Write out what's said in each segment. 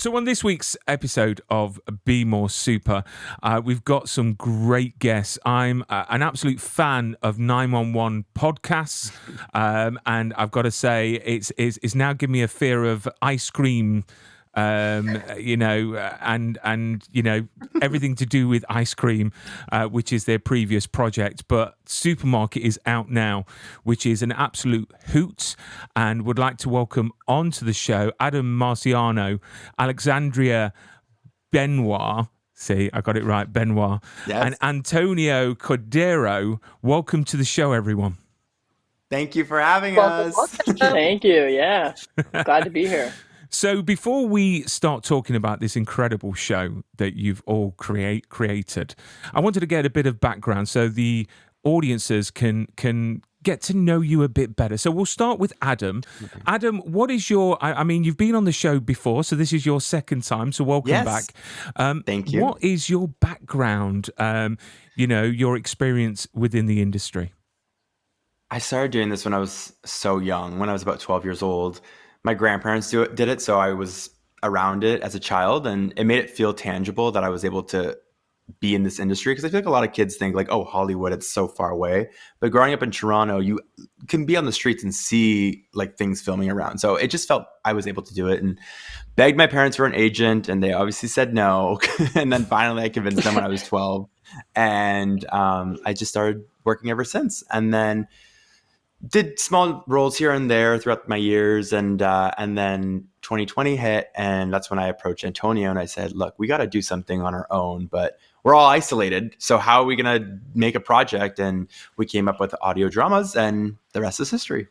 So on this week's episode of Be More Super, we've got some great guests. I'm an absolute fan of 911 podcasts, and I've got to say it's now given me a fear of ice cream, and everything to do with ice cream, which is their previous project. But Supermarket is out now, which is an absolute hoot, and would like to welcome onto the show Adam Murciano, Alexandria Benoit. See, I got it right, Benoit. Yes. And Antonio Cordero. Welcome to the show, everyone. Thank you for having Welcome, us. Thank you. Yeah. Glad to be here. So before we start talking about this incredible show that you've all created, I wanted to get a bit of background so the audiences can get to know you a bit better. So we'll start with Adam. Okay. Adam, what is your, I mean, you've been on the show before, so this is your second time, so welcome back. Thank you. What is your background, your experience within the industry? I started doing this when I was so young, when I was about 12 years old. My grandparents did it, so I was around it as a child, and it made it feel tangible that I was able to be in this industry, because I feel like a lot of kids think like, oh, Hollywood, it's so far away. But growing up in Toronto, you can be on the streets and see like things filming around. So it just felt I was able to do it, and begged my parents for an agent, and they obviously said no. And then finally I convinced them when I was 12, and I just started working ever since. And then did small roles here and there throughout my years, and then 2020 hit, and that's when I approached Antonio and I said, look, we got to do something on our own, but we're all isolated, so how are we going to make a project? And we came up with audio dramas, and the rest is history.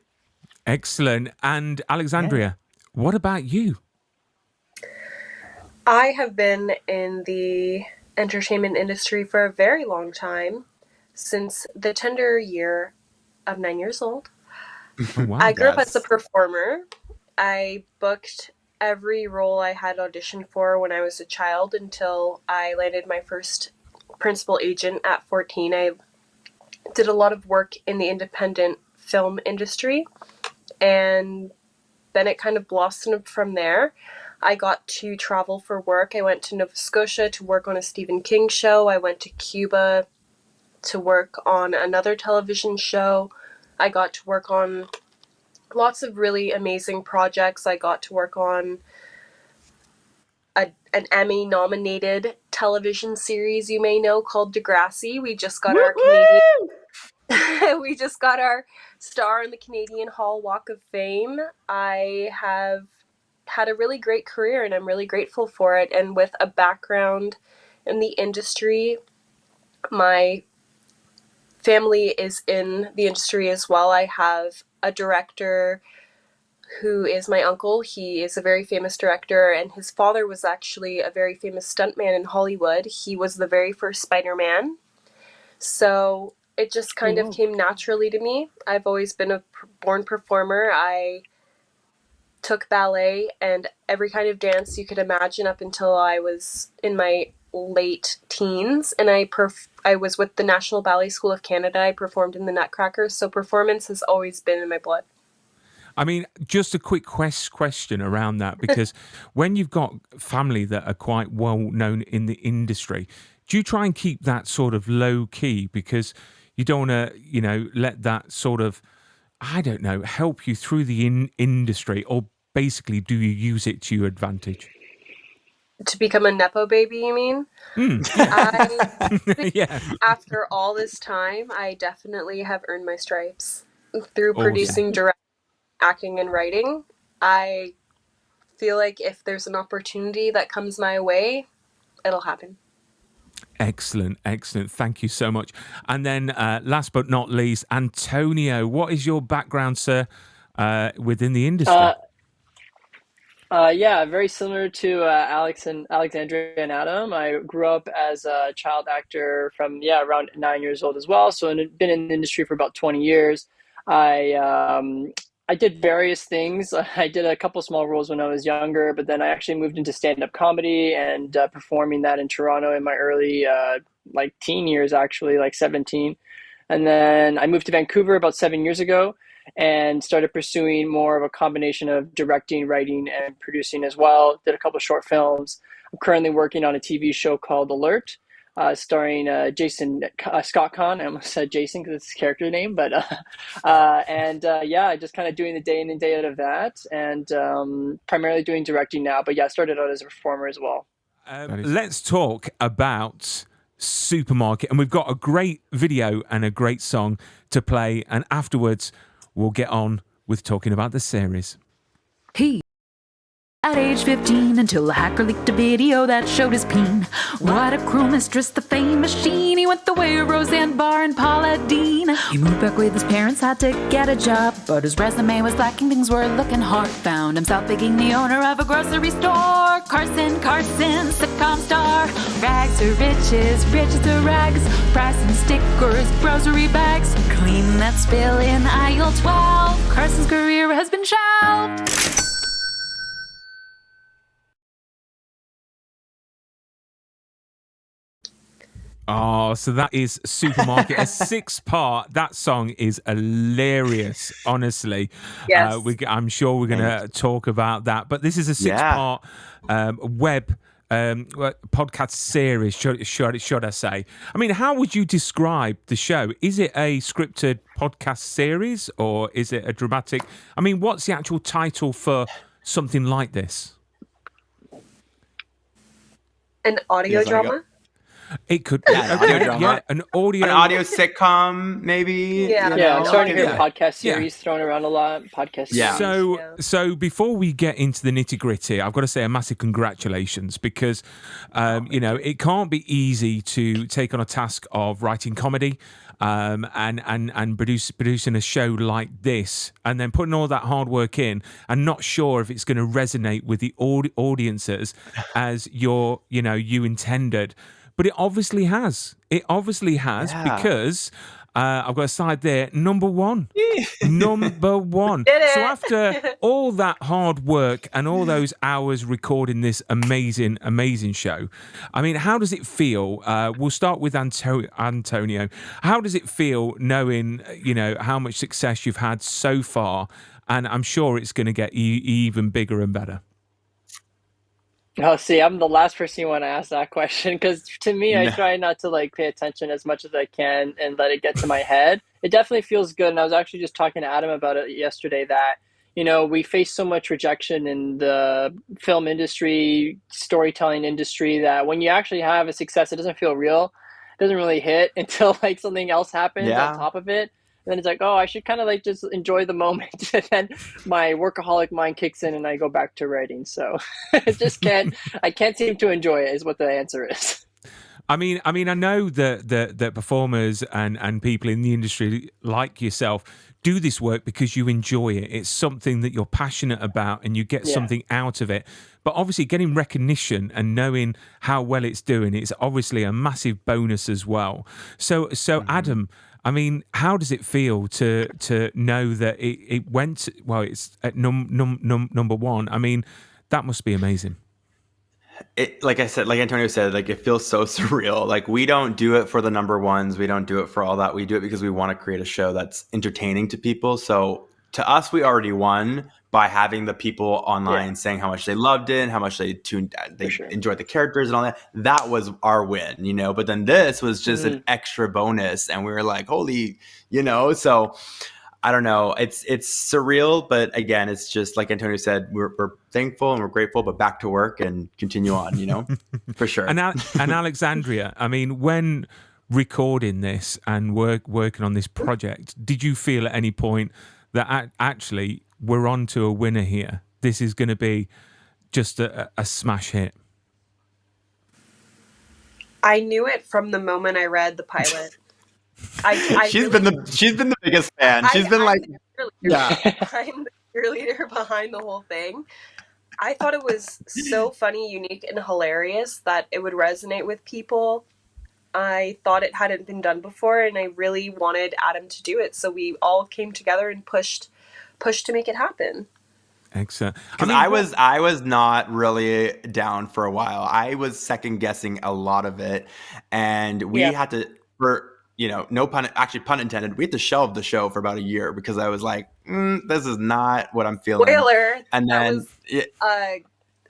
Excellent. And Alexandria, What about you? I have been in the entertainment industry for a very long time, since the tender year of 9 years old. Oh, wow. I grew up as a performer. I booked every role I had auditioned for when I was a child until I landed my first principal agent at 14. I did a lot of work in the independent film industry, and then it kind of blossomed from there. I got to travel for work. I went to Nova Scotia to work on a Stephen King show. I went to Cuba to work on another television show. I got to work on lots of really amazing projects. I got to work on an Emmy-nominated television series you may know called Degrassi. We just got our Canadian we just got our star in the Canadian Hall Walk of Fame. I have had a really great career, and I'm really grateful for it. And with a background in the industry, my family is in the industry as well. I have a director who is my uncle. He is a very famous director, and his father was actually a very famous stuntman in Hollywood. He was the very first Spider-Man. So it just kind of came naturally to me. I've always been a born performer. I took ballet and every kind of dance you could imagine up until I was in my late teens, and I was with the National Ballet School of Canada. I performed in the Nutcracker, so performance has always been in my blood. I mean, just a quick question around that, because when you've got family that are quite well known in the industry, do you try and keep that sort of low key, because you don't want to, let that sort of, I don't know, help you through the industry, or basically do you use it to your advantage? To become a Nepo baby, you mean? Yeah. After all this time, I definitely have earned my stripes through producing, directing, acting, and writing. I feel like if there's an opportunity that comes my way, it'll happen. Excellent. Thank you so much. And then last but not least, Antonio, what is your background, sir, within the industry? Yeah, very similar to Alexandria and Adam. I grew up as a child actor from around 9 years old as well. So I've been in the industry for about 20 years. I did various things. I did a couple small roles when I was younger, but then I actually moved into stand-up comedy and performing that in Toronto in my early teen years, actually, like 17. And then I moved to Vancouver about 7 years ago. and started pursuing more of a combination of directing, writing, and producing as well. Did a couple of short films. I'm currently working on a TV show called Alert, starring Jason Scott Conn. I almost said Jason because it's his character name, but just kind of doing the day in and day out of that, and primarily doing directing now. But yeah, I started out as a performer as well. Let's talk about Supermarket, and we've got a great video and a great song to play, and afterwards we'll get on with talking about the series. At age 15, until a hacker leaked a video that showed his peen. What a cruel mistress, the fame machine. He went the way of Roseanne Barr and Paula Deen. He moved back with his parents, had to get a job, but his resume was lacking, things were looking hard. Found himself being the owner of a grocery store. Carson, sitcom star. Rags to riches, riches to rags. Pricing stickers, grocery bags. Clean that spill in aisle 12. Carson's career has been shelved. Oh, so that is Supermarket, a 6-part. That song is hilarious, honestly. Yes. I'm sure we're going to talk about that. But this is a 6-part web podcast series, should I say. I mean, how would you describe the show? Is it a scripted podcast series or is it a dramatic? I mean, what's the actual title for something like this? An audio drama? It could an audio sitcom, maybe. I'm starting to hear podcast series thrown around a lot. Podcast series. So before we get into the nitty gritty, I've got to say a massive congratulations because it can't be easy to take on a task of writing comedy and producing a show like this, and then putting all that hard work in, and not sure if it's going to resonate with the audiences as you intended. But it obviously has. Because I've got a side there, number one. Number one. So after all that hard work and all those hours recording this amazing, amazing show, I mean, how does it feel? We'll start with Antonio. How does it feel knowing, how much success you've had so far? And I'm sure it's going to get even bigger and better. Oh, see, I'm the last person you want to ask that question because to me, I try not to pay attention as much as I can and let it get to my head. It definitely feels good. And I was actually just talking to Adam about it yesterday that, we face so much rejection in the film industry, storytelling industry that when you actually have a success, it doesn't feel real. It doesn't really hit until something else happens on top of it. And then it's like, oh, I should kind of just enjoy the moment. And then my workaholic mind kicks in and I go back to writing. So I can't seem to enjoy it is what the answer is. I mean, I know that performers and people in the industry like yourself do this work because you enjoy it. It's something that you're passionate about and you get something out of it. But obviously getting recognition and knowing how well it's doing, it's obviously a massive bonus as well. So Adam, I mean, how does it feel to know that it went, it's at number one? I mean, that must be amazing. Like Antonio said, it feels so surreal. We don't do it for the number ones. We don't do it for all that. We do it because we want to create a show that's entertaining to people. So to us, we already won by having the people online saying how much they loved it and how much they enjoyed the characters and all that. That was our win, But then this was just an extra bonus, and we were like, holy, So I don't know. It's surreal, but again, it's just like Antonio said, we're thankful and we're grateful, but back to work and continue on, for sure. And Alexandria, I mean, when recording this and working on this project, did you feel at any point that actually we're on to a winner here? This is going to be just a smash hit. I knew it from the moment I read the pilot. She's been the biggest fan. I'm the cheerleader behind the whole thing. I thought it was so funny, unique, and hilarious that it would resonate with people. I thought it hadn't been done before, and I really wanted Adam to do it. So we all came together and pushed to make it happen. Excellent. Because I was not really down for a while. I was second guessing a lot of it, and we had to, no pun intended, we had to shelve the show for about a year because I was like, this is not what I'm feeling. Spoiler. And That then was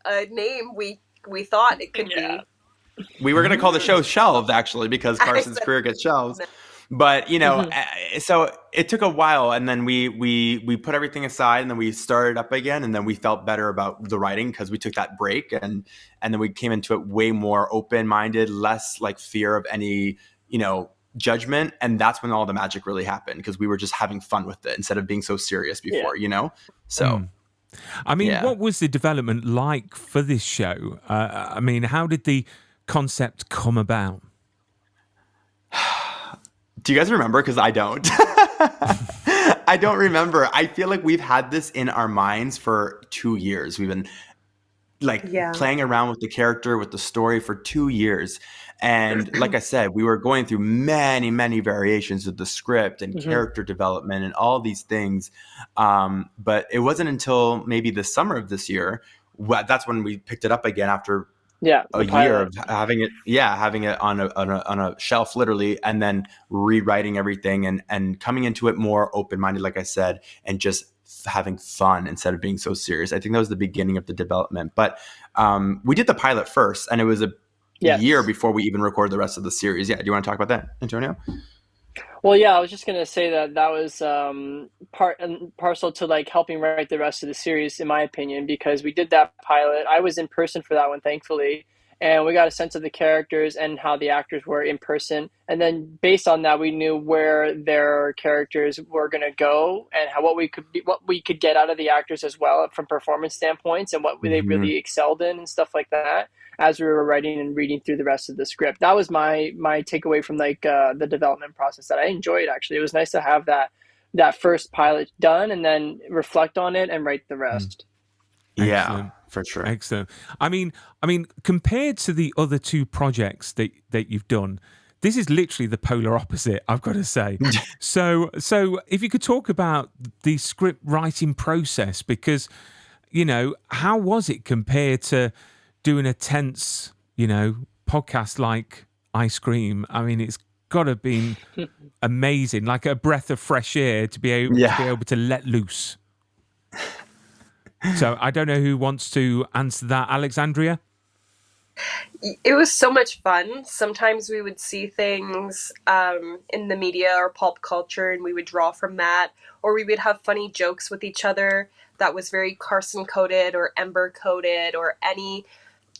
a name we thought it could be. we were going to call the show Shelved, actually, because Carson's career gets shelved. But, so it took a while, and then we put everything aside, and then we started up again, and then we felt better about the writing because we took that break, and then we came into it way more open-minded, less like fear of any, judgment. And that's when all the magic really happened, because we were just having fun with it instead of being so serious before, So... I mean, what was the development like for this show? I mean, how did the concept come about? Do you guys remember? Because I don't. I don't remember. I feel like we've had this in our minds for 2 years. We've been playing around with the character, with the story for 2 years. And like I said, we were going through many, many variations of the script and character development and all these things. But it wasn't until maybe the summer of this year, that's when we picked it up again after a year of having it on a shelf, literally, and then rewriting everything and coming into it more open-minded, like I said, and just having fun instead of being so serious. I think that was the beginning of the development. But we did the pilot first, and it was a year before we even recorded the rest of the series. Yeah, do you want to talk about that, Antonio? Well, yeah, I was just going to say that was part and parcel to like helping write the rest of the series, in my opinion, because we did that pilot. I was in person for that one, thankfully, and we got a sense of the characters and how the actors were in person. And then based on that, we knew where their characters were going to go and what we could get out of the actors as well from performance standpoints and what they really excelled in and stuff like that. As we were writing and reading through the rest of the script, that was my takeaway from the development process that I enjoyed. Actually, it was nice to have that first pilot done and then reflect on it and write the rest. Yeah, Excellent. for sure. Excellent. I mean, compared to the other two projects that you've done, this is literally the polar opposite, I've got to say. So if you could talk about the script writing process, because how was it compared to doing a tense, podcast like Ice Cream? I mean, it's got to have been amazing, like a breath of fresh air to be able to let loose. So I don't know who wants to answer that. Alexandria? It was so much fun. Sometimes we would see things in the media or pulp culture, and we would draw from that, or we would have funny jokes with each other that was very Carson coded or Ember coded or any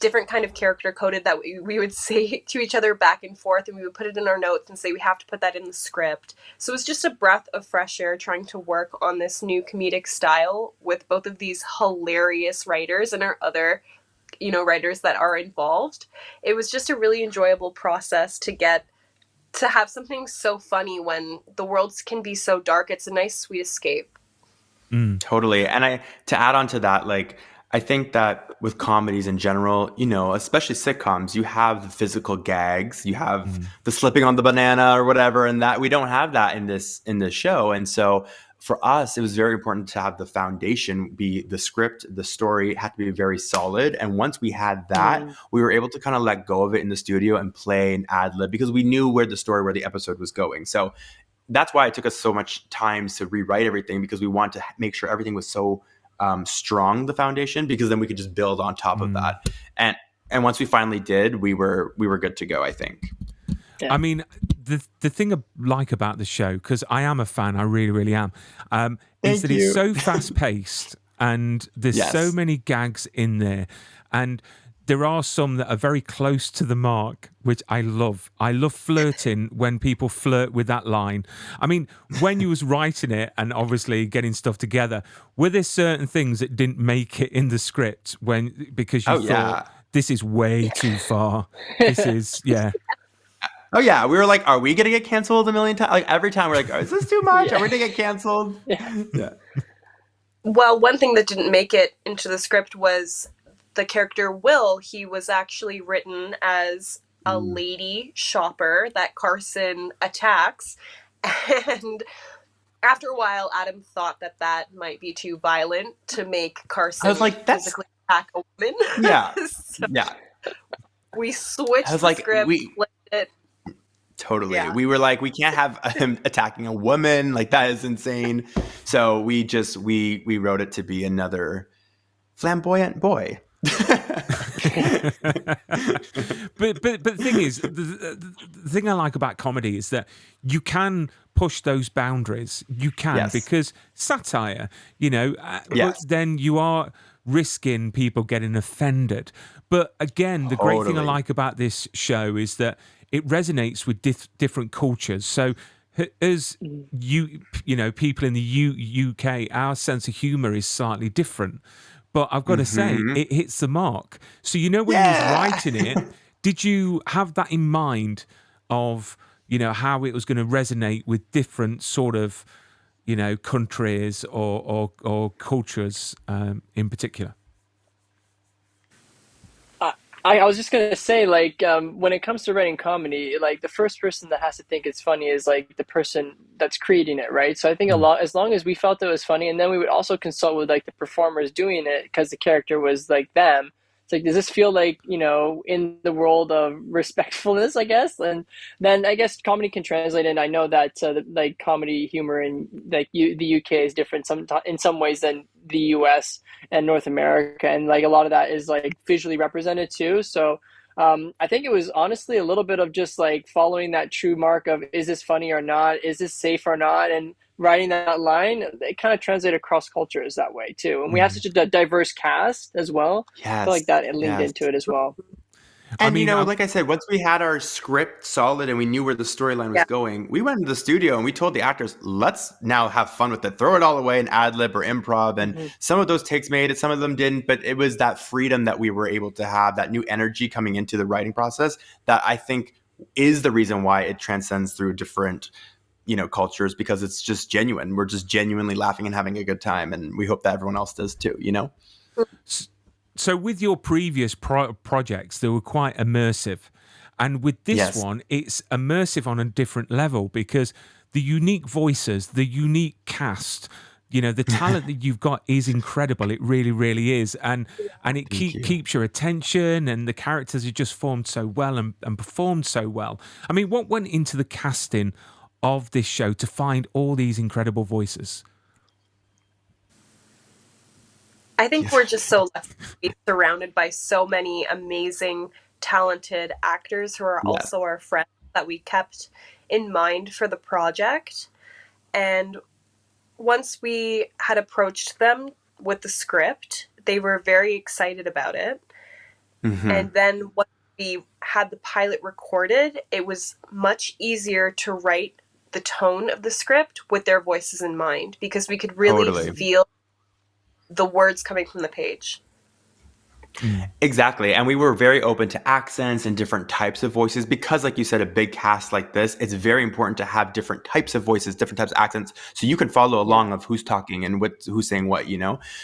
different kind of character coded that we would say to each other back and forth, and we would put it in our notes and say we have to put that in the script. So it was just a breath of fresh air trying to work on this new comedic style with both of these hilarious writers and our other writers that are involved. It was just a really enjoyable process to have something so funny when the world can be so dark. It's a nice sweet escape. Totally. And to add on to that, I think that with comedies in general, especially sitcoms, you have the physical gags, you have the slipping on the banana or whatever, and that we don't have that in this show. And so for us, it was very important to have the foundation be the script, the story had to be very solid. And once we had that, we were able to kind of let go of it in the studio and play and ad lib because we knew where the episode was going. So that's why it took us so much time to rewrite everything, because we wanted to make sure everything was so strong, the foundation, because then we could just build on top of that. And once we finally did, we were good to go, I think. Yeah. I mean, the thing I like about the show, because I am a fan, I really, really am, is that it's so fast paced and there's so many gags in there, and there are some that are very close to the mark, which I love. I love flirting when people flirt with that line. I mean, when you was writing it and obviously getting stuff together, were there certain things that didn't make it in the script because you thought, this is way too far? This is, Oh, yeah. We were like, are we going to get canceled a million times? Like, every time we're like, is this too much? Are we going to get canceled? Yeah. Well, one thing that didn't make it into the script was the character Will. He was actually written as a lady shopper that Carson attacks. And after a while, Adam thought that might be too violent to make Carson physically attack a woman. Yeah. So we switched the script, flipped it. Totally. Yeah. We were like, we can't have him attacking a woman. Like, that is insane. So we wrote it to be another flamboyant boy. but the thing is, the thing I like about comedy is that you can push those boundaries. You can, Yes. because satire, Yes. but then you are risking people getting offended. But again, the great thing I Totally. like about this show is that it resonates with different cultures. So as people in the UK, our sense of humor is slightly different. But I've got to say, it hits the mark. So, when you was writing it, did you have that in mind of, how it was going to resonate with different sort of, countries or cultures in particular? I was just gonna say, like, when it comes to writing comedy, like the first person that has to think it's funny is like the person that's creating it, right? So I think as long as we felt it was funny, and then we would also consult with like the performers doing it because the character was like them. It's like, does this feel like, in the world of respectfulness, I guess? And then I guess comedy can translate, and I know that like comedy humor in like the UK is different in some ways than the US and North America, and like a lot of that is like visually represented too. So I think it was honestly a little bit of just like following that true mark of, is this funny or not? Is this safe or not? And writing that line, it kind of translated across cultures that way too. And we have such a diverse cast as well. Yes. I feel like that it leaned Yes. into it as well. And like I said, once we had our script solid and we knew where the storyline was going, we went into the studio and we told the actors, let's now have fun with it. Throw it all away and ad lib or improv. And some of those takes made it, some of them didn't. But it was that freedom that we were able to have, that new energy coming into the writing process, that I think is the reason why it transcends through different cultures, because it's just genuine. We're just genuinely laughing and having a good time. And we hope that everyone else does too, So with your previous projects, they were quite immersive. And with this one, it's immersive on a different level, because the unique voices, the unique cast, the talent that you've got is incredible. It really, really is. And it keeps your attention, and the characters are just formed so well and performed so well. I mean, what went into the casting of this show to find all these incredible voices? I think we're just so lucky to be surrounded by so many amazing, talented actors who are also our friends that we kept in mind for the project. And once we had approached them with the script, they were very excited about it. And then once we had the pilot recorded, it was much easier to write the tone of the script with their voices in mind, because we could really feel the words coming from the page. Exactly. And we were very open to accents and different types of voices, because like you said, a big cast like this, it's very important to have different types of voices, different types of accents, so you can follow along of who's talking and who's saying what,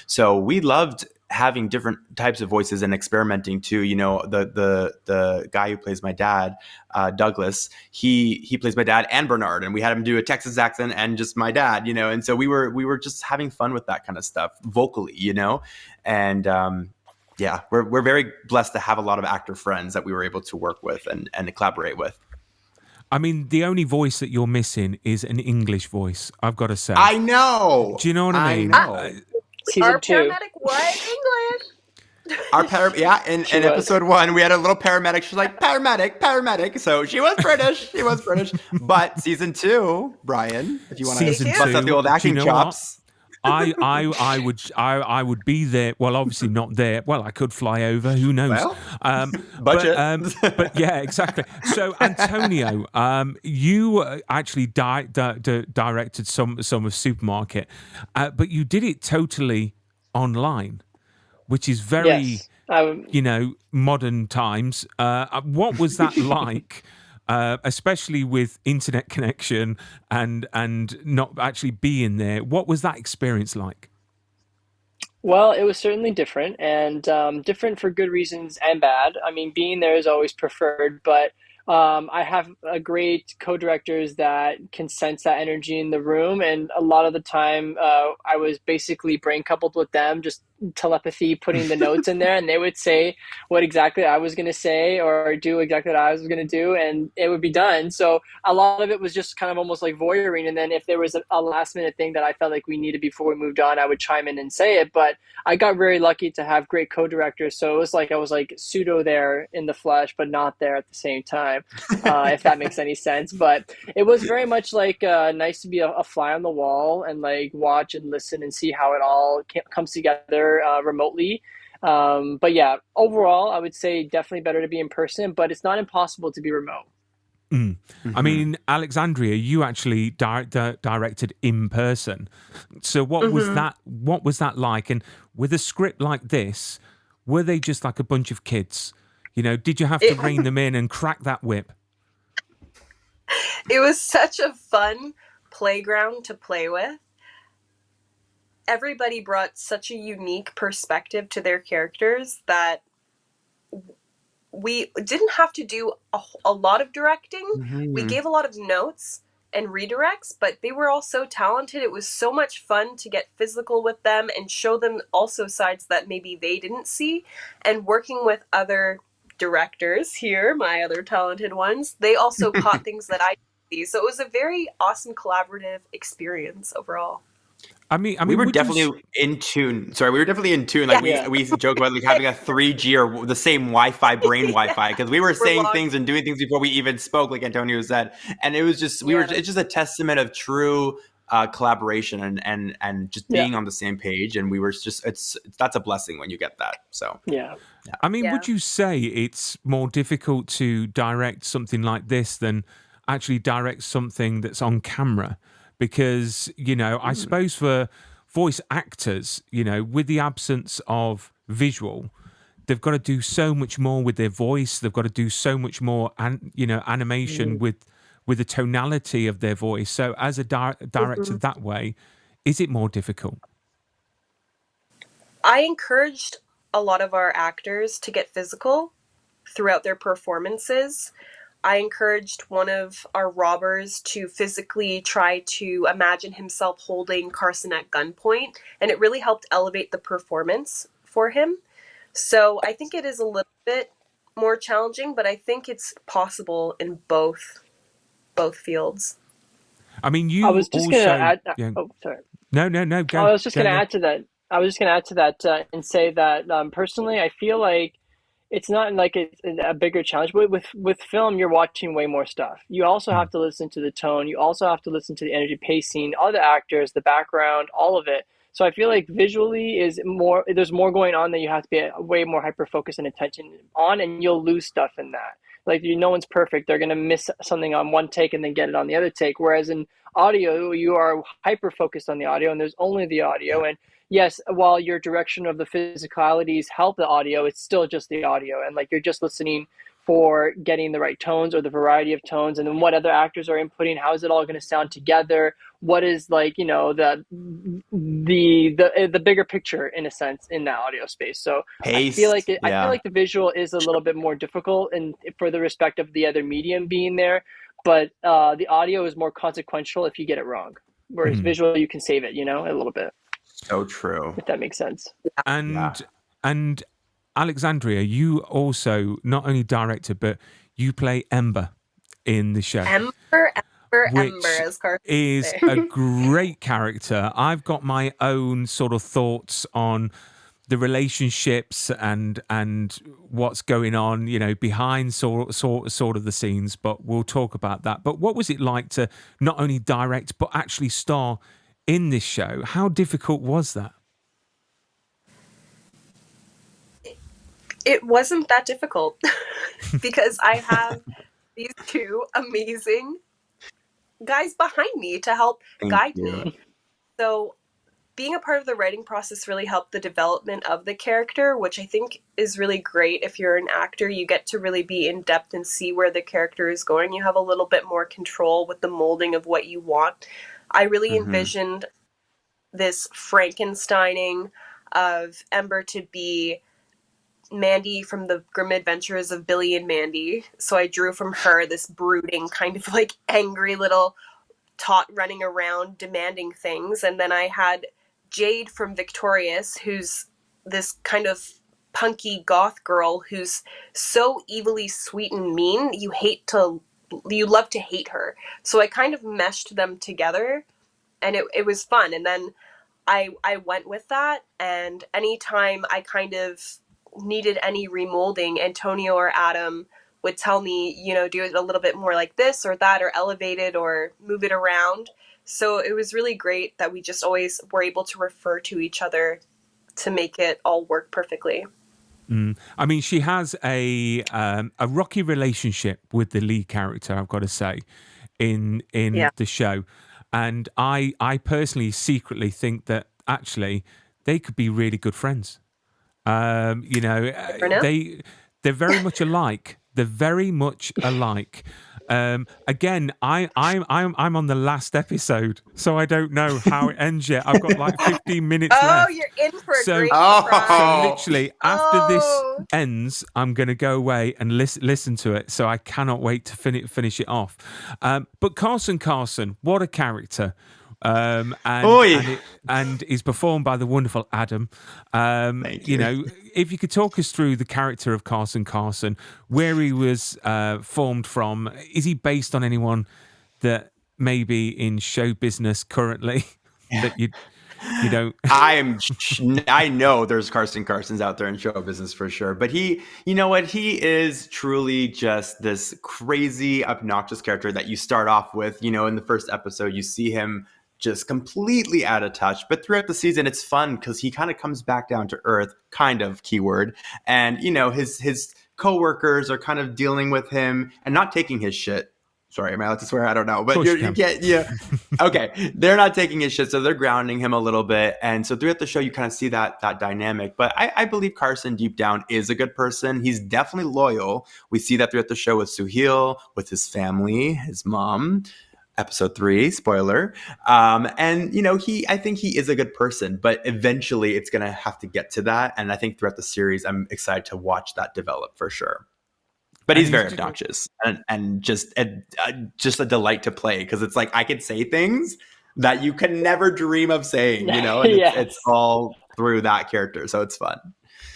So we loved having different types of voices and experimenting too. The guy who plays my dad, Douglas, he plays my dad and Bernard, and we had him do a Texas accent and just my dad, and so we were just having fun with that kind of stuff vocally, and we're very blessed to have a lot of actor friends that we were able to work with and collaborate with. I mean, the only voice that you're missing is an English voice, I've got to say. I know. Do you know what I mean? Season 2. Our paramedic was English. In episode 1, we had a little paramedic. She's like, paramedic. So she was British. But season 2, Brian, if you want to bust up the old acting chops. I would be there. Well, obviously not there. Well, I could fly over. Who knows? Well, budget. But yeah, exactly. So, Antonio, you actually directed some of Supermarket, but you did it totally online, which is very, modern times. What was that like? Especially with internet connection and not actually being there. What was that experience like? Well, it was certainly different, and different for good reasons and bad. I mean, being there is always preferred, but I have a great co-directors that can sense that energy in the room, and a lot of the time I was basically brain coupled with them, just telepathy putting the notes in there, and they would say what exactly I was going to say or do exactly what I was going to do, and it would be done. So a lot of it was just kind of almost like voyeuring. And then if there was a last minute thing that I felt like we needed before we moved on, I would chime in and say it. But I got very lucky to have great co-directors. So it was like I was like pseudo there in the flesh, but not there at the same time, if that makes any sense. But it was very much like nice to be a fly on the wall and like watch and listen and see how it all comes together remotely. But yeah, overall, I would say definitely better to be in person, but it's not impossible to be remote. I mean, Alexandria, you actually directed in person. So what was that? What was that like? And with a script like this, were they just like a bunch of kids? You know, did you have to rein them in and crack that whip? It was such a fun playground to play with. Everybody brought such a unique perspective to their characters that we didn't have to do a lot of directing. We gave a lot of notes and redirects, but they were all so talented. It was so much fun to get physical with them and show them also sides that maybe they didn't see. And working with other directors here, my other talented ones, they also caught things that I didn't see. So it was a very awesome collaborative experience overall. I mean, we were definitely in tune. Sorry, we were definitely in tune. Like we used to joke about like having a 3G or the same Wi-Fi brain Wi-Fi, because we were saying things and doing things before we even spoke, like Antonio said, and it was just it's just a testament of true collaboration and just being on the same page. And we were just that's a blessing when you get that. So I mean, would you say it's more difficult to direct something like this than actually direct something that's on camera? Because, you know, I suppose for voice actors, you know, with the absence of visual, they've got to do so much more with their voice. They've got to do so much more, animation with the tonality of their voice. So as a director that way, is it more difficult? I encouraged a lot of our actors to get physical throughout their performances. I encouraged one of our robbers to physically try to imagine himself holding Carson at gunpoint, and it really helped elevate the performance for him. So I think it is a little bit more challenging, but I think it's possible in both fields. I mean, I was just going to add. Oh, sorry. No. Go. I was just going to add to that. And say that personally, I feel like it's not like it's a bigger challenge, but with film, you're watching way more stuff. You also have to listen to the tone. You also have to listen to the energy, pacing, all the actors, the background, all of it. So I feel like visually there's more going on that you have to be way more hyper-focused and attention on, and you'll lose stuff in that. Like, no one's perfect. They're going to miss something on one take and then get it on the other take. Whereas in audio, you are hyper-focused on the audio, and there's only the audio. And yes, while your direction of the physicalities help the audio, it's still just the audio. And like, you're just listening for getting the right tones or the variety of tones, and then what other actors are inputting. How is it all going to sound together? What is, like, you know, the bigger picture in a sense in that audio space. So I feel like the visual is a little bit more difficult, and for the respect of the other medium being there, but the audio is more consequential if you get it wrong. Whereas visual, you can save it, you know, a little bit. So true. If that makes sense. And Alexandria, you also not only directed, but you play Ember in the show. Ember, as Carson is a great character. I've got my own sort of thoughts on the relationships and what's going on, you know, behind sort of the scenes, but we'll talk about that. But what was it like to not only direct, but actually star in this show? How difficult was that? It wasn't that difficult because I have these two amazing guys behind me to help guide me. So being a part of the writing process really helped the development of the character, which I think is really great. If you're an actor, you get to really be in depth and see where the character is going. You have a little bit more control with the molding of what you want. I really envisioned this Frankensteining of Ember to be Mandy from the Grim Adventures of Billy and Mandy. So I drew from her this brooding, kind of like angry little tot running around demanding things. And then I had Jade from Victorious, who's this kind of punky goth girl who's so evilly sweet and mean. You love to hate her. So I kind of meshed them together, and it was fun. And then I went with that, and anytime I kind of needed any remolding, Antonio or Adam would tell me, do it a little bit more like this or that, or elevate it or move it around. So it was really great that we just always were able to refer to each other to make it all work perfectly. I mean, she has a rocky relationship with the lead character, I've got to say, in the show. And I personally secretly think that actually they could be really good friends. They're very much alike. They're very much alike. Again, I'm on the last episode, so I don't know how it ends yet. I've got like 15 minutes left. Oh, you're in for a great Oh. surprise. So literally, after this ends, I'm going to go away and listen to it. So I cannot wait to finish it off. But Carson, what a character! And is performed by the wonderful Adam. Thank you. If you could talk us through the character of Carson, where he was formed from. Is he based on anyone that may be in show business currently that you don't? I know there's Carsons out there in show business for sure, but he is truly just this crazy, obnoxious character that you start off with. In the first episode, you see him just completely out of touch. But throughout the season, it's fun because he kind of comes back down to earth, kind of keyword. And, his coworkers are kind of dealing with him and not taking his shit. Sorry, am I allowed to swear? I don't know. But you can't, yeah. Okay. They're not taking his shit, so they're grounding him a little bit. And so throughout the show, you kind of see that dynamic. But I believe Carson deep down is a good person. He's definitely loyal. We see that throughout the show with Suhail, with his family, his mom. Episode 3, spoiler. And I think he is a good person, but eventually it's going to have to get to that. And I think throughout the series, I'm excited to watch that develop for sure. But he's very obnoxious and just a delight to play, because it's like I could say things that you can never dream of saying, and it's all through that character. So it's fun.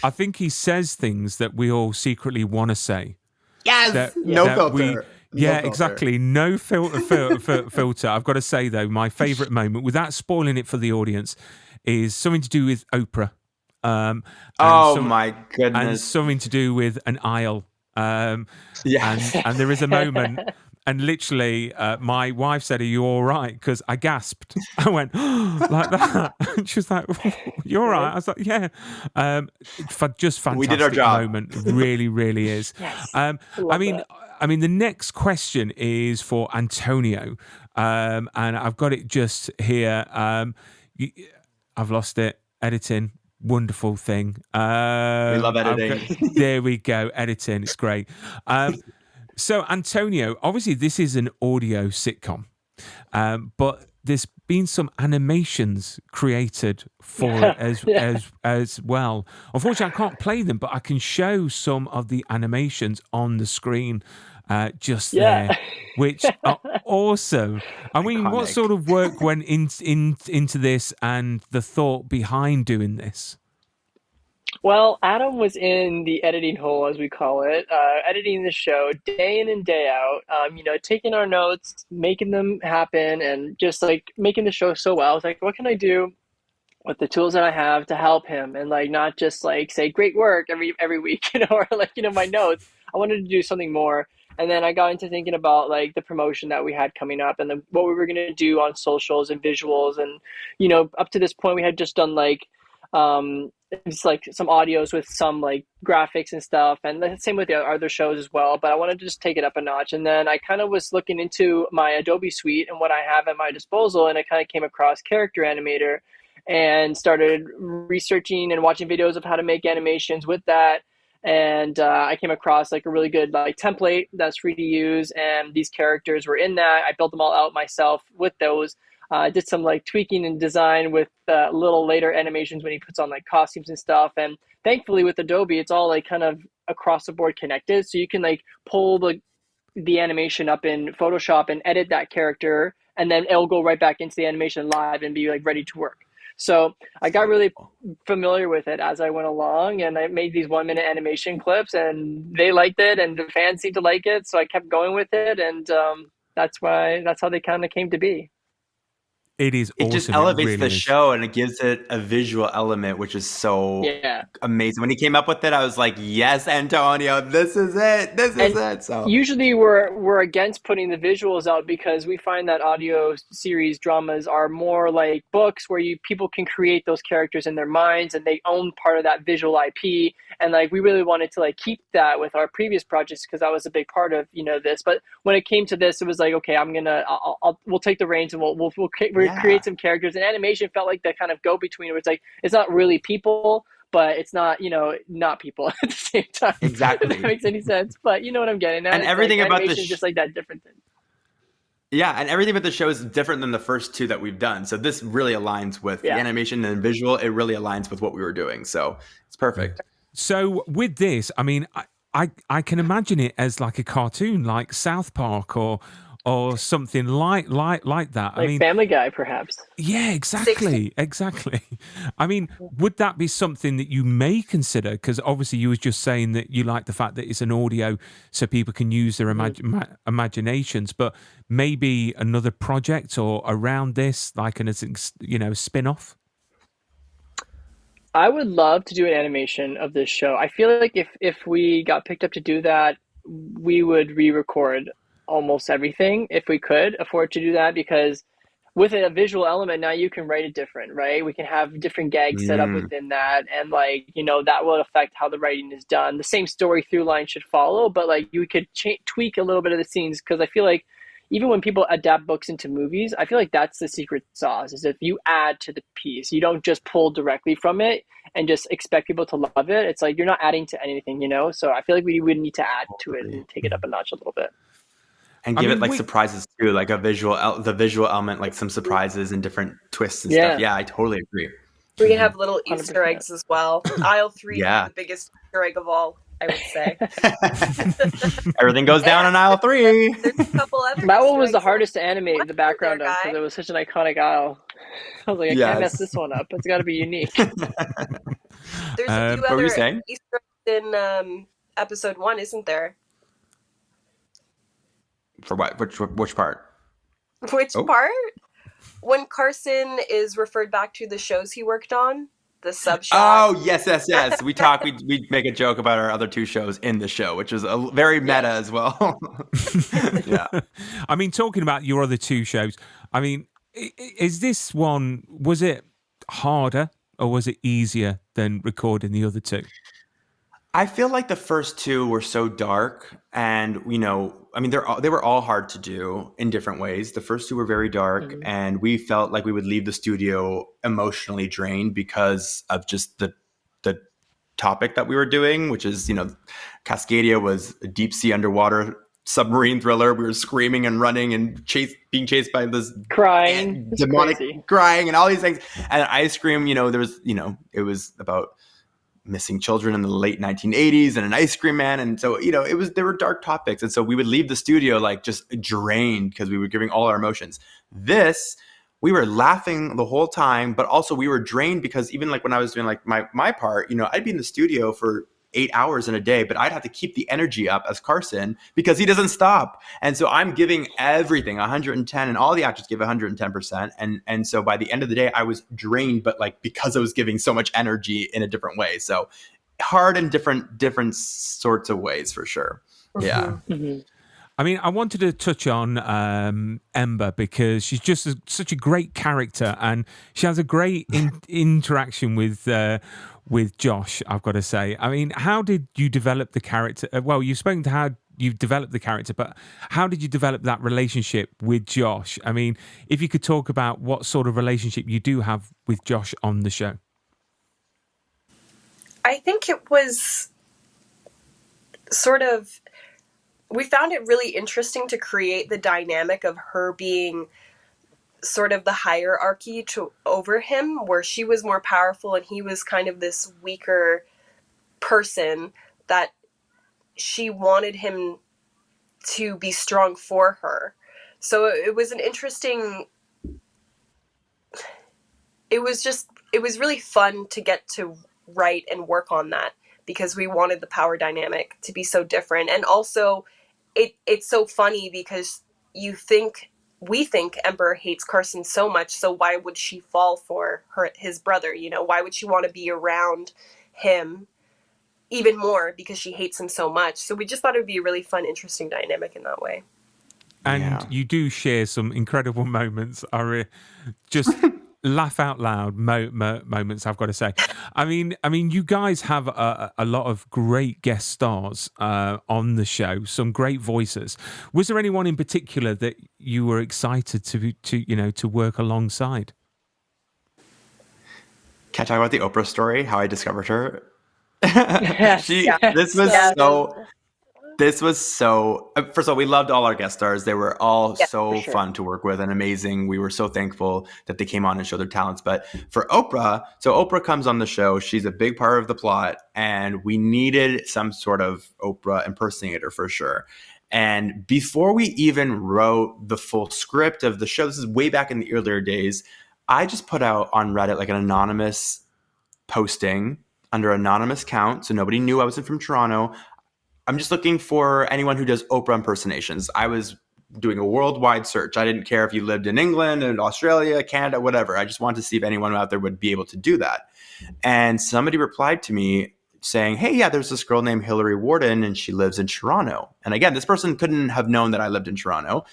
I think he says things that we all secretly want to say. Yes, no filter. Exactly. No filter. I've got to say, though, my favourite moment, without spoiling it for the audience, is something to do with Oprah. My goodness. And something to do with an aisle. And there is a moment, and literally my wife said, "Are you all right?" Because I gasped. I went like that. And she was like, "You all right?" I was like, "Yeah." Just fantastic. We did our job. Moment. Really, really is. Yes. I mean, the next question is for Antonio, and I've got it just here. I've lost it. Editing. Wonderful thing. We love editing. There we go. Editing. It's great. So, Antonio, obviously this is an audio sitcom, but there's been some animations created for it as well. Unfortunately, I can't play them, but I can show some of the animations on the screen there, which are awesome. I mean, Iconic. What sort of work went into this and the thought behind doing this? Well, Adam was in the editing hole, as we call it, editing the show day in and day out, taking our notes, making them happen, and just like making the show so well. I was like, what can I do with the tools that I have to help him, and like not just like say great work every week, or like my notes. I wanted to do something more. And then I got into thinking about like the promotion that we had coming up, and then what we were going to do on socials and visuals. And, up to this point, we had just done like, it's like some audios with some like graphics and stuff, and the same with the other shows as well. But I wanted to just take it up a notch. And then I kind of was looking into my Adobe suite and what I have at my disposal, and I kind of came across Character Animator and started researching and watching videos of how to make animations with that. And I came across like a really good like template that's free to use, and these characters were in that. I built them all out myself with those. Did some like tweaking and design with little later animations when he puts on like costumes and stuff. And thankfully with Adobe, it's all like kind of across the board connected. So you can like pull the animation up in Photoshop and edit that character, and then it'll go right back into the animation live and be like ready to work. So I got really familiar with it as I went along, and I made these 1 minute animation clips, and they liked it, and the fans seemed to like it. So I kept going with it, and that's how they kind of came to be. It is It just awesome. It elevates the really is. show and it gives it a visual element, which is so amazing. When he came up with it, I was like, yes, Antonio, this is it. This is it. So usually we're against putting the visuals out because we find that audio series dramas are more like books where people can create those characters in their minds and they own part of that visual IP. And like we really wanted to like keep that with our previous projects because that was a big part of this. But when it came to this, it was like, okay, we'll take the reins and we'll create some characters. And animation felt like the kind of go between where it's like it's not really people, but it's not not people at the same time. Exactly. If that makes any sense. But you know what I'm getting at. And everything like, about animation is just like that different thing. Yeah, and everything about the show is different than the first two that we've done. So this really aligns with the animation and visual. It really aligns with what we were doing. So it's perfect. So with this, I mean, I can imagine it as like a cartoon, like South Park or something like that. Like I mean, Family Guy, perhaps. Yeah, exactly. I mean, would that be something that you may consider? Because obviously you was just saying that you like the fact that it's an audio so people can use their imaginations, but maybe another project or around this, like an spin-off? I would love to do an animation of this show. I feel like if we got picked up to do that, we would re-record almost everything if we could afford to do that, because with a visual element now you can write it different, right? We can have different gags set up within that, and like that will affect how the writing is done. The same story through line should follow, but like you could tweak a little bit of the scenes, because I feel like even when people adapt books into movies, I feel like that's the secret sauce, is if you add to the piece. You don't just pull directly from it and just expect people to love it. It's like you're not adding to anything, So I feel like we would need to add to it and take it up a notch a little bit. And give it like surprises too, like the visual element, like some surprises and different twists and stuff. Yeah, I totally agree. We can have little 100%. Easter eggs as well. Aisle 3 is the biggest Easter egg of all, I would say. Everything goes down in aisle 3. There's a couple other. That one was the hardest to animate the background of because it was such an iconic aisle. I was like, I can't mess this one up. It's got to be unique. There's a few other Easter eggs in episode 1, isn't there? For what? Which part? Which part? When Carson is referred back to the shows he worked on, the sub shop. Oh, yes. We make a joke about our other 2 shows in the show, which is a very meta as well. Yeah. I mean, talking about your other 2 shows, I mean, is this one, was it harder or was it easier than recording the other 2? I feel like the first 2 were so dark, and I mean, they were all hard to do in different ways. The first 2 were very dark, and we felt like we would leave the studio emotionally drained because of just the topic that we were doing, which is Cascadia was a deep sea underwater submarine thriller. We were screaming and running and being chased by this crying, demonic crying, and all these things. And Ice Cream, there was it was about missing children in the late 1980s and an ice cream man. And so, there were dark topics. And so we would leave the studio like just drained because we were giving all our emotions. This, we were laughing the whole time, but also we were drained because even like when I was doing like my part, I'd be in the studio for 8 hours in a day, but I'd have to keep the energy up as Carson because he doesn't stop. And so I'm giving everything 110, and all the actors give 110%. And so by the end of the day, I was drained, but like because I was giving so much energy in a different way. So hard in different sorts of ways for sure. Yeah. I mean, I wanted to touch on Ember because she's just such a great character, and she has a great interaction with Josh, I've got to say. I mean, how did you develop the character? Well, you've spoken to how you've developed the character, but how did you develop that relationship with Josh? I mean, if you could talk about what sort of relationship you do have with Josh on the show. I think it was sort of, we found it really interesting to create the dynamic of her being sort of the hierarchy over him, where she was more powerful and he was kind of this weaker person that she wanted him to be strong for her. So it was an interesting it was really fun to get to write and work on that because we wanted the power dynamic to be so different. And also it's so funny because we think Ember hates Carson so much, so why would she fall for his brother? Why would she want to be around him even more because she hates him so much? So we just thought it would be a really fun, interesting dynamic in that way. And you do share some incredible moments. Just laugh out loud moments, I've got to say. I mean, you guys have a lot of great guest stars on the show, some great voices. Was there anyone in particular that you were excited to work alongside? Can I talk about the Oprah story, how I discovered her? Yes, This was so, first of all, we loved all our guest stars. They were all so fun to work with and amazing. We were so thankful that they came on and showed their talents. But for Oprah, so Oprah comes on the show. She's a big part of the plot, and we needed some sort of Oprah impersonator for sure. And before we even wrote the full script of the show, this is way back in the earlier days, I just put out on Reddit like an anonymous posting under anonymous count. So nobody knew I was from Toronto. I'm just looking for anyone who does Oprah impersonations. I was doing a worldwide search. I didn't care if you lived in England and Australia, Canada, whatever. I just wanted to see if anyone out there would be able to do that. And somebody replied to me saying, hey, yeah, there's this girl named Hillary Warden and she lives in Toronto. And again, this person couldn't have known that I lived in Toronto.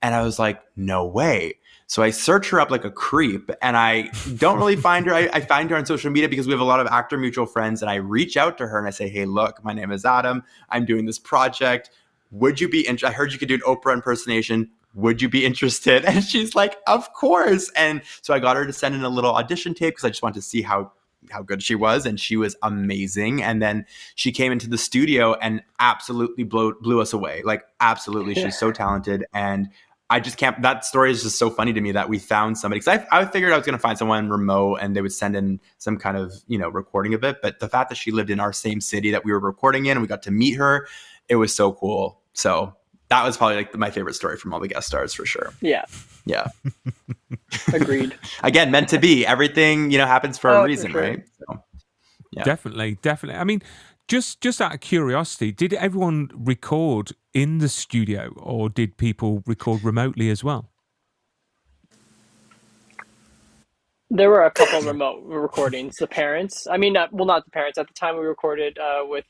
And I was like, no way. So I search her up like a creep and I don't really find her. I find her on social media because we have a lot of actor mutual friends, and I reach out to her and I say, hey, look, my name is Adam. I'm doing this project. Would you be interested? I heard you could do an Oprah impersonation. Would you be interested? And she's like, of course. And so I got her to send in a little audition tape because I just wanted to see how good she was, and she was amazing. And then she came into the studio and absolutely blew us away. Like, absolutely. She's so talented. And I just can't, that story is just so funny to me that we found somebody, because I figured I was going to find someone remote and they would send in some kind of, recording of it. But the fact that she lived in our same city that we were recording in and we got to meet her, it was so cool. So that was probably like my favorite story from all the guest stars for sure. Yeah. Agreed. Again, meant to be. Everything, happens for a reason, for sure. Right? So, yeah. Definitely. I mean, just out of curiosity, did everyone record in the studio or did people record remotely as well? There were a couple remote recordings. The parents, not the parents. At the time we recorded with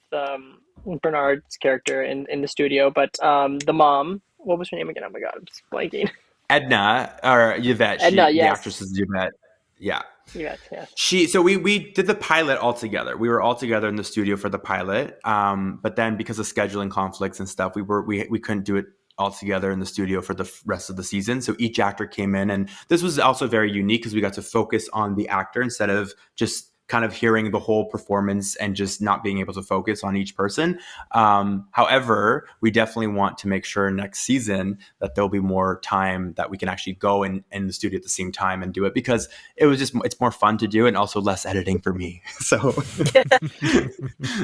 Bernard's character in the studio, but the mom, what was her name again? Oh my God, I'm just blanking. Edna, or Yvette. Edna, yes. The actress is Yvette. Yeah. Yvette, yes. So we did the pilot all together. We were all together in the studio for the pilot. But then because of scheduling conflicts and stuff, we couldn't do it all together in the studio for the rest of the season. So each actor came in, and this was also very unique because we got to focus on the actor instead of just kind of hearing the whole performance and just not being able to focus on each person. However, we definitely want to make sure next season that there'll be more time that we can actually go in the studio at the same time and do it, because it's more fun to do and also less editing for me. So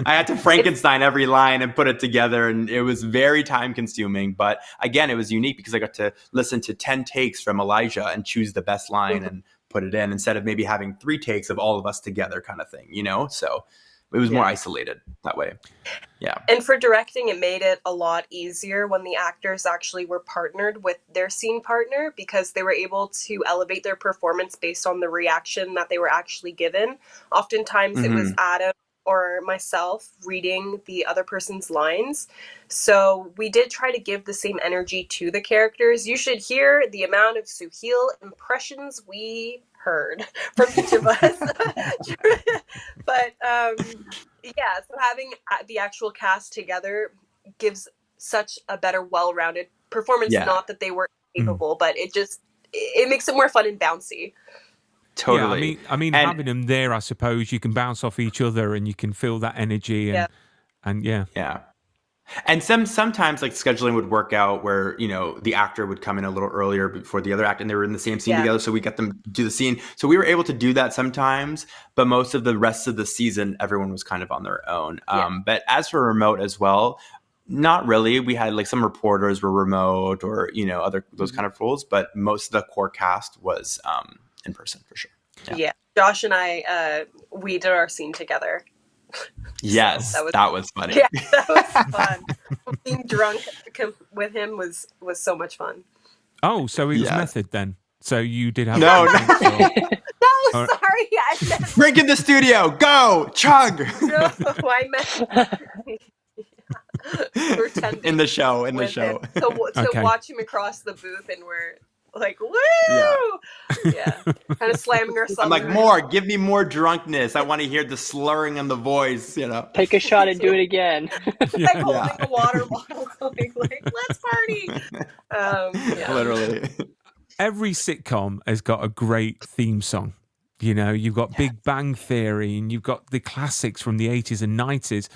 I had to Frankenstein every line and put it together, and it was very time consuming. But again, it was unique because I got to listen to 10 takes from Elijah and choose the best line and put it in, instead of maybe having 3 takes of all of us together kind of thing, so it was more isolated that way. Yeah. And for directing, it made it a lot easier when the actors actually were partnered with their scene partner, because they were able to elevate their performance based on the reaction that they were actually given. Oftentimes it was Adam or myself reading the other person's lines. So we did try to give the same energy to the characters. You should hear the amount of Suhail impressions we heard from each of us. But so having the actual cast together gives such a better, well-rounded performance. Not that they were capable, but it makes it more fun and bouncy. Totally. Yeah, I mean, having them there, I suppose you can bounce off each other and you can feel that energy and yeah. And sometimes like scheduling would work out where, the actor would come in a little earlier before the other actor, and they were in the same scene together. So we got them to do the scene. So we were able to do that sometimes, but most of the rest of the season, everyone was kind of on their own. But as for remote as well, not really. We had like some reporters were remote or, other those kind of roles, but most of the core cast was in person for sure. Yeah. Josh and I, we did our scene together. Yes, So that was funny. Yeah, that was fun. Being drunk with him was so much fun. Oh, so it was Yes. method then. So you did have No, drinks or- No, Or- sorry. I meant Drink in the studio. Go. Chug. no. I meant pretending In the show. with him to Okay. watch him across the booth, and we're like, woo! Yeah. Yeah. Kind of slamming ourselves. I'm like, around. more. Give me more drunkenness. I want to hear the slurring in the voice, you know. Take a shot and do it again. Like holding a water bottle, going like, let's party. Yeah. Literally. Every sitcom has got a great theme song. You know, you've got Big Bang Theory and you've got the classics from the 80s and 90s.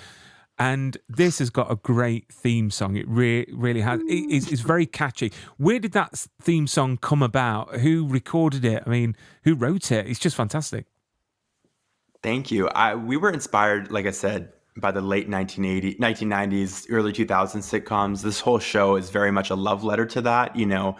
And this has got a great theme song. It really has. It's very catchy. Where did that theme song come about? Who recorded it? I mean, who wrote it? It's just fantastic. Thank you. We were inspired, like I said, by the late 1990s, early 2000s sitcoms. This whole show is very much a love letter to that, you know.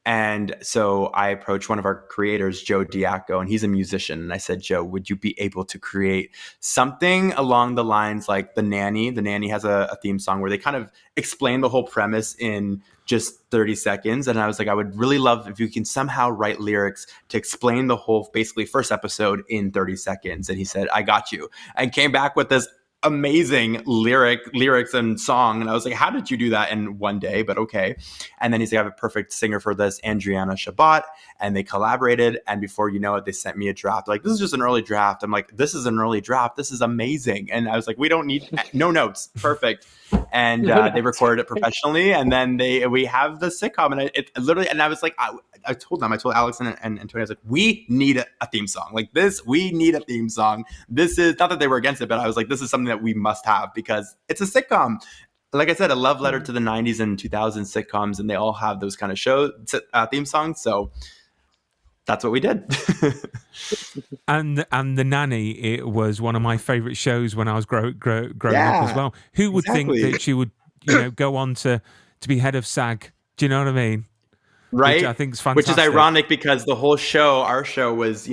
And so I approached one of our creators, Joe Diaco, and he's a musician. And I said, Joe, would you be able to create something along the lines like The Nanny? The Nanny has a theme song where they kind of explain the whole premise in just 30 seconds. And I was like, I would really love if you can somehow write lyrics to explain the whole, basically, first episode in 30 seconds. And he said, I got you. And came back with this amazing lyrics and song. And I was like, how did you do that in one day? But okay. And then he's like, I have a perfect singer for this, Andriana Shabat. And they collaborated. And before you know it, they sent me a draft. Like, this is just an early draft. I'm like, this is an early draft. This is amazing. And I was like, we don't need no notes. Perfect. And they recorded it professionally. And then we have the sitcom. And it literally, and I was like, I told Alex and Antonio, I was like, we need a theme song like this. We need a theme song. This is not that they were against it, but I was like, this is something that we must have because it's a sitcom. Like I said, a love letter to the 90s and 2000s sitcoms, and they all have those kind of theme songs. So that's what we did. And The Nanny, it was one of my favorite shows when I was growing up as well. Who would think that she would, go on to be head of SAG? Do you know what I mean? Right. Which I think is fantastic. Which is ironic because the whole show, our show was,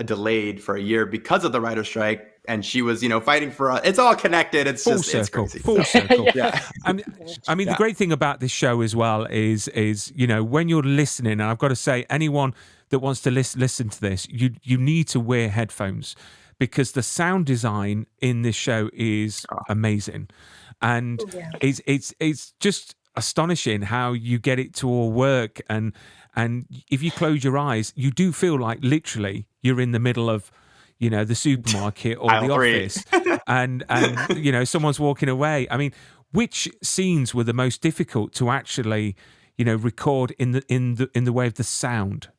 delayed for a year because of the writer's strike. And she was, fighting for us. It's all connected. It's full just circle, it's crazy. full circle. Yeah. I mean, the great thing about this show as well is when you're listening, and I've got to say, anyone that wants to listen to this, you need to wear headphones because the sound design in this show is amazing, and it's just astonishing how you get it to all work. And if you close your eyes, you do feel like literally you're in the middle of the supermarket or the office, and someone's walking away. I mean, which scenes were the most difficult to actually record in the way of the sound?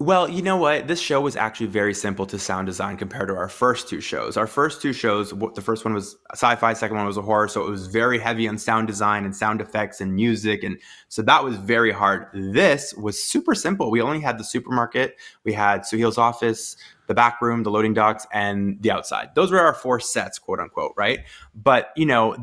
Well, you know what? This show was actually very simple to sound design compared to our first two shows. Our first two shows, the first one was sci-fi, second one was a horror, so it was very heavy on sound design and sound effects and music, and so that was very hard. This was super simple. We only had the supermarket, we had Suhail's office, the back room, the loading docks, and the outside. Those were our 4 sets, quote unquote, right? But,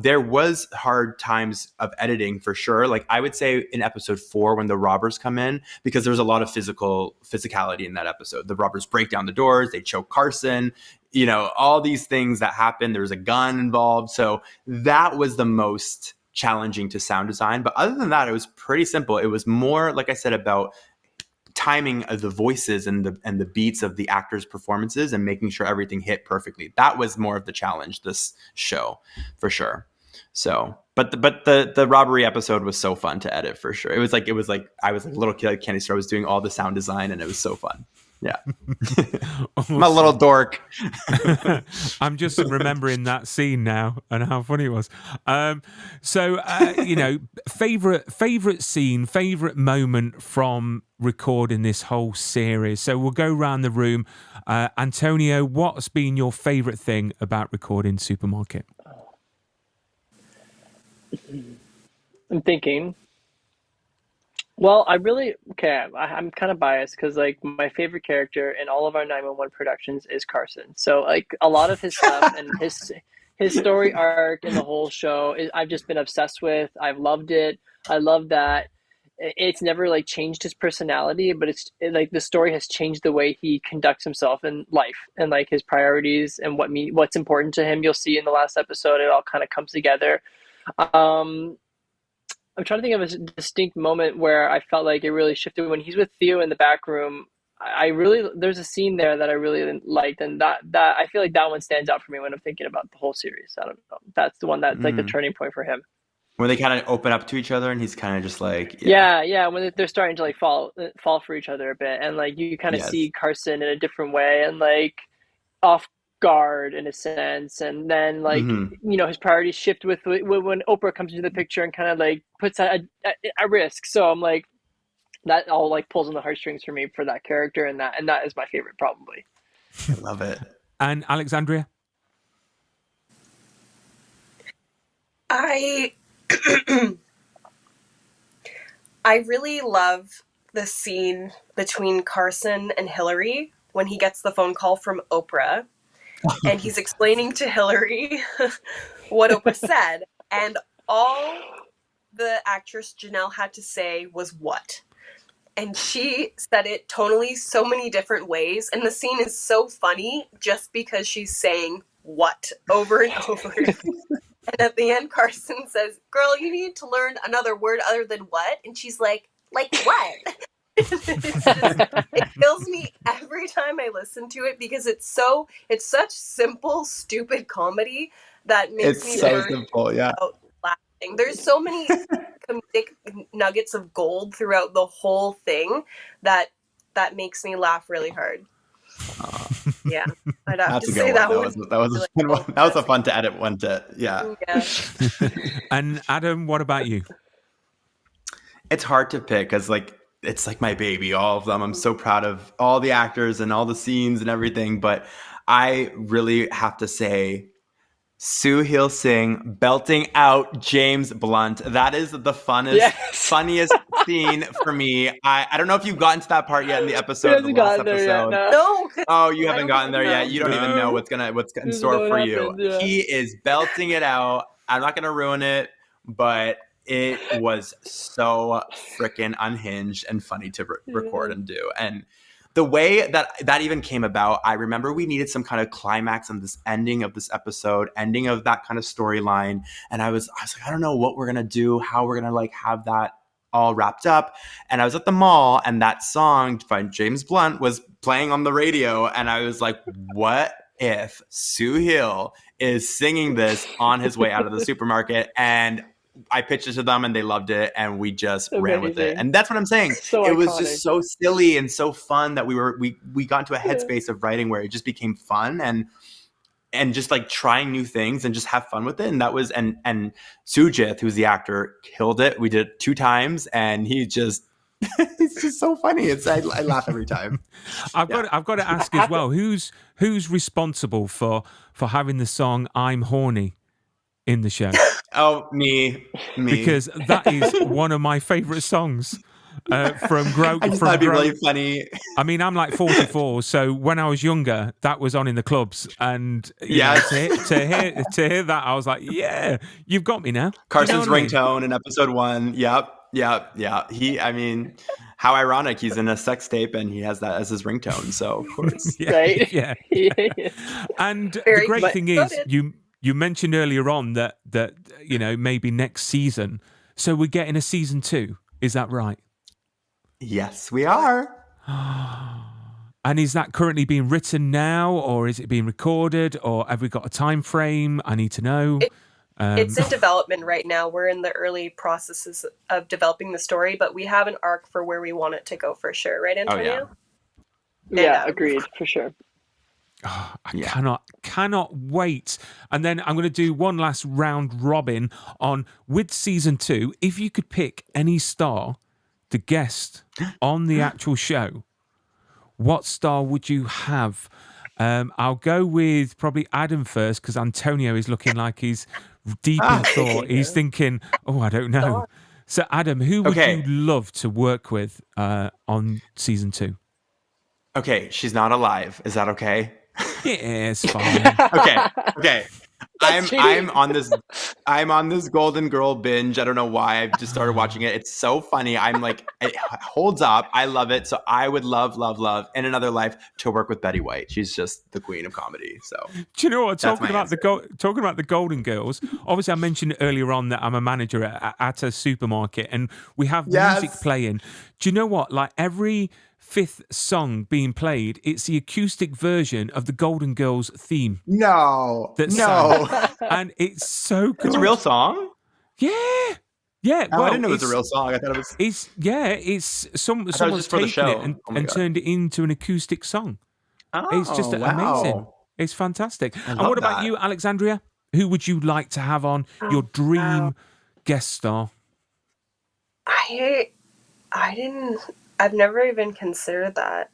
there was hard times of editing for sure. Like I would say in episode 4 when the robbers come in, because there was a lot of physicality in that episode. The robbers break down the doors, they choke Carson, all these things that happen. There was a gun involved. So that was the most challenging to sound design. But other than that, it was pretty simple. It was more, like I said, about timing of the voices and the beats of the actors' performances and making sure everything hit perfectly. That was more of the challenge this show, for sure. So, but the robbery episode was so fun to edit for sure. It was like I was like a little kid at Candy Store. I was doing all the sound design and it was so fun. Yeah. I'm a little dork. I'm just remembering that scene now and how funny it was. Favorite scene, favorite moment from recording this whole series. So we'll go around the room. Antonio, what's been your favorite thing about recording Supermarket? I'm thinking. Well, I'm kind of biased because like my favorite character in all of our 911 productions is Carson. So like a lot of his stuff and his story arc and the whole show, I've just been obsessed with. I've loved it. I love that it's never like changed his personality, but like the story has changed the way he conducts himself in life and like his priorities and what's important to him. You'll see in the last episode, it all kind of comes together. Um, I'm trying to think of a distinct moment where I felt like it really shifted when he's with Theo in the back room. I really there's a scene there that I really liked, and that I feel like that one stands out for me when I'm thinking about the whole series. I don't know. That's the one that's like the turning point for him. When they kind of open up to each other, and he's kind of just like, yeah, when they're starting to like fall for each other a bit, and like you kind of see Carson in a different way, and like off guard in a sense, and then like his priorities shift with when Oprah comes into the picture and kind of like puts at risk. So I'm like, that all like pulls on the heartstrings for me for that character, and that is my favorite probably. I love it. And Alexandria? I really love the scene between Carson and Hillary when he gets the phone call from Oprah and he's explaining to Hillary what Oprah said, and all the actress Janelle had to say was "what?" And she said it tonally so many different ways, and the scene is so funny just because she's saying "what" over and over. And at the end, Carson says, "Girl, you need to learn another word other than what?" And she's like what? It kills me every time I listen to it because it's such simple, stupid comedy that makes me so simple, yeah. Laughing. There's so many comedic nuggets of gold throughout the whole thing that makes me laugh really hard. Yeah, I'd have That's to a good say one. that was a fun one. That was a fun to edit one to yeah. And Adam, what about you? It's hard to pick because like it's like my baby, all of them. I'm so proud of all the actors and all the scenes and everything, but I really have to say Sue Hill Singh belting out James Blunt. That is the funniest scene for me. I don't know if you've gotten to that part yet in the episode. The last episode. No. Oh, you haven't gotten there yet. You don't even know what's in store for you. Yeah. He is belting it out. I'm not gonna ruin it, but it was so freaking unhinged and funny to record and do. And the way that even came about, I remember we needed some kind of climax in this ending of this episode, ending of that kind of storyline. And I was like, I don't know what we're going to do, how we're going to like have that all wrapped up. And I was at the mall and that song by James Blunt was playing on the radio. And I was like, what if Sue Hill is singing this on his way out of the supermarket? And I pitched it to them and they loved it and we just ran with it. And that's what I'm saying. So it was iconic. just so silly and so fun that we got into a headspace of writing where it just became fun and just like trying new things and just have fun with it. And that was and Sujith, who's the actor, killed it. We did it 2 times and he just it's just so funny. I laugh every time. I've got to ask as well, who's responsible for having the song "I'm Horny" in the show? Oh, me. Because that is one of my favorite songs from Grow. I just thought it'd be really funny. I mean, I'm like 44, so when I was younger, that was on in the clubs, and you know, to hear that, I was like, "Yeah, you've got me now." Carson's ringtone in episode 1. Yep. I mean, how ironic! He's in a sex tape and he has that as his ringtone. So of course, right? Yeah. And Very the great thing is, you mentioned earlier on that you know maybe next season. So we're getting a season 2. Is that right? Yes, we are. And is that currently being written now, or is it being recorded, or have we got a time frame? I need to know. It's in development right now. We're in the early processes of developing the story, but we have an arc for where we want it to go for sure. Right, Antonio? Yeah, agreed, for sure. Oh, I cannot wait. And then I'm going to do one last round robin on with season 2. If you could pick any star to guest on the actual show, what star would you have? I'll go with probably Adam first because Antonio is looking like he's deep in thought. He's thinking, oh, I don't know. So Adam, who would you love to work with on season 2? Okay, she's not alive. Is that okay? Yeah, it's fine. Okay. I'm on this Golden Girl binge. I don't know why. I've just started watching it. It's so funny. I'm like, it holds up. I love it. So I would love in another life to work with Betty White. She's just the queen of comedy. So do you know what? That's Talking my about the Golden Girls. Obviously, I mentioned earlier on that I'm a manager at a supermarket, and we have music playing. Do you know what? Like every fifth song being played, it's the acoustic version of the Golden Girls theme. No. And it's so good. It's a real song? Yeah. Oh, well, I didn't know it was a real song. I thought it was. It's someone's taken it and turned it into an acoustic song. Oh, it's just amazing. It's fantastic. And what about you, Alexandria? Who would you like to have on your dream guest star? I've never even considered that.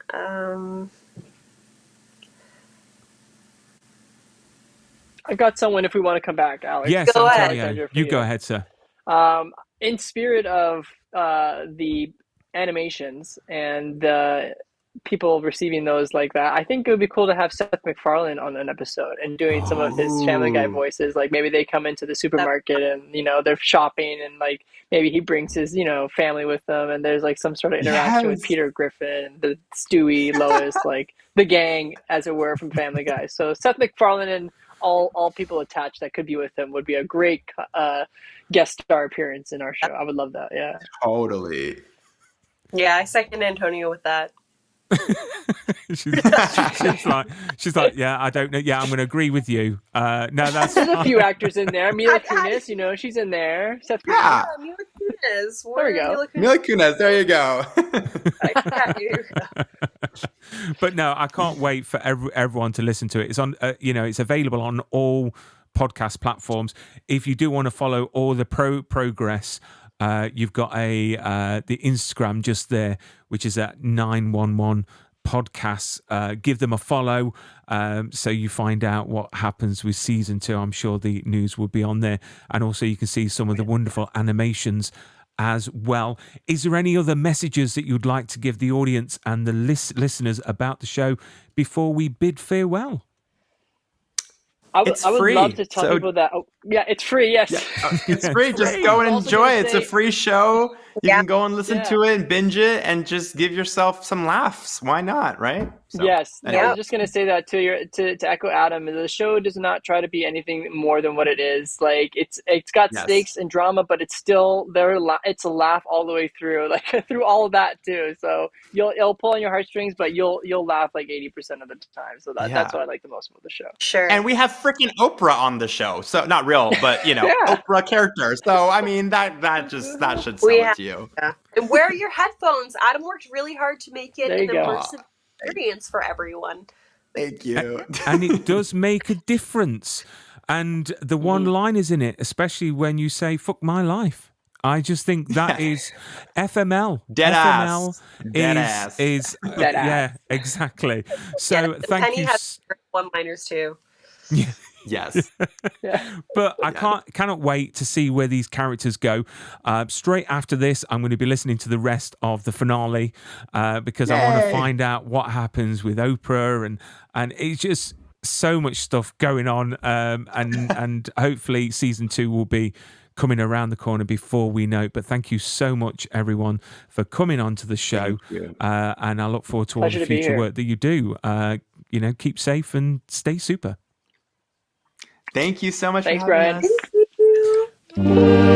I've got someone if we want to come back, Alex. Yes, Go Antonio. You go ahead, sir. In spirit of the animations and the people receiving those like that, I think it would be cool to have Seth MacFarlane on an episode and doing some of his Family Guy voices. Like maybe they come into the supermarket and they're shopping, and like maybe he brings his family with them, and there's like some sort of interaction with Peter Griffin, the Stewie, Lois, like the gang, as it were, from Family Guy. So Seth MacFarlane and all people attached that could be with him would be a great guest star appearance in our show. I would love that. Yeah, totally. Yeah, I second Antonio with that. she's like, yeah, I don't know. Yeah, I'm going to agree with you. No, that's there's a few actors in there. Mila Kunis, she's in there. Seth yeah, Mila Kunis. There we go. Mila Kunis. There you go. But no, I can't wait for everyone to listen to it. It's on, it's available on all podcast platforms. If you do want to follow all the progress. You've got the Instagram just there, which is at 911 Podcasts. Give them a follow so you find out what happens with season 2. I'm sure the news will be on there. And also you can see some of the wonderful animations as well. Is there any other messages that you'd like to give the audience and the listeners about the show before we bid farewell? I would love to tell people that. Oh, yeah, it's free. Yes, it's free. Just go and enjoy it. It's a free show. You can go and listen to it and binge it and just give yourself some laughs. Why not? Right? So, yes. I was just going to say that to echo Adam. The show does not try to be anything more than what it is. Like it's got stakes and drama, but it's still there. It's a laugh all the way through, like through all of that too. So it'll pull on your heartstrings, but you'll laugh like 80% of the time. So that's what I like the most about the show. Sure. And we have freaking Oprah on the show, so not real, but Oprah character. So I mean that should sell it to you. Yeah. And wear your headphones. Adam worked really hard to make it an immersive experience for everyone. Thank you. And it does make a difference. And the one-liners in it, especially when you say "fuck my life," I just think that is FML. Dead FML ass. is Dead ass. Yeah, exactly. So thank Penny you. has one-liners too. Yeah. Yes. But I cannot wait to see where these characters go. Straight after this, I'm going to be listening to the rest of the finale because I want to find out what happens with Oprah and it's just so much stuff going on. And hopefully season 2 will be coming around the corner before we know it. But thank you so much, everyone, for coming on to the show. And I look forward to all the future work that you do. Keep safe and stay super. Thanks, Brian. Thank you.